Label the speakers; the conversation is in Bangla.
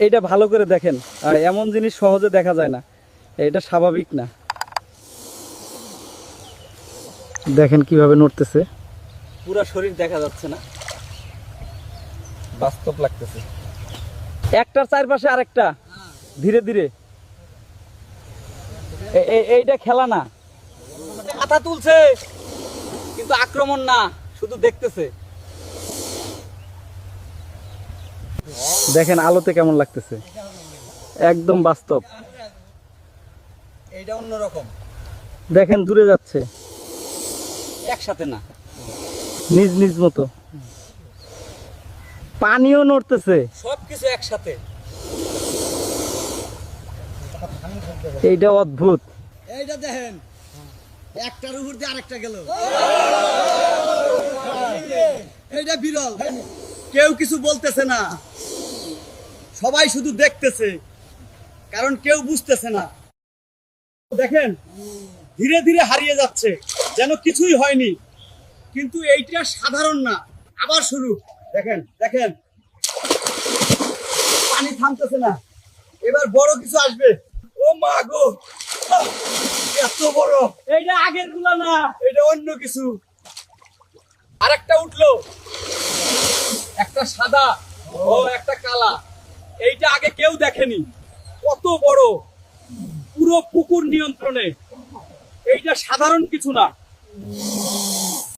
Speaker 1: এইটা ভালো করে দেখেন, আর এমন জিনিস সহজে দেখা যায় না, এটা স্বাভাবিক না। দেখেন কিভাবে নড়তেছে, পুরো শরীর দেখা যাচ্ছে না, বাস্তব লাগতেছে। একটার চারপাশে আরেকটা ধীরে ধীরে, এইটা খেলা না, মাথা তুলছে কিন্তু আক্রমণ না, শুধু দেখতেছে। দেখেন আলোতে কেমন লাগতেছে, একদম বাস্তব। এইটা অন্যরকম, দেখেন দূরে যাচ্ছে, একসাথে না, নিজ নিজ মতো। পানিও নড়তেছে, সবকিছু একসাথে, এইটা অদ্ভুত।
Speaker 2: এইটা দেখেন, একটার উপর দিয়ে আরেকটা গেল, এইটা বিরল। কেউ কিছু বলতেছে না, সবাই শুধু দেখতেছে, কারণ কেউ বুঝতেছে না। দেখেন ধীরে ধীরে হারিয়ে যাচ্ছে, যেন কিছুই হয়নি, কিন্তু এইটা সাধারণ না। আবার শুরু, দেখেন দেখেন, পানি থামতেছে না, এবার বড় কিছু আসবে। ও মা গো, এত বড়!
Speaker 1: এইটা আগের গুলা না,
Speaker 2: এটা অন্য কিছু। আরেকটা উঠলো, একটা সাদা ও একটা কালা, এইটা আগে কেউ দেখেনি। কত বড়, পুরো পুকুর নিয়ন্ত্রণে। এইটা সাধারণ কিছু না।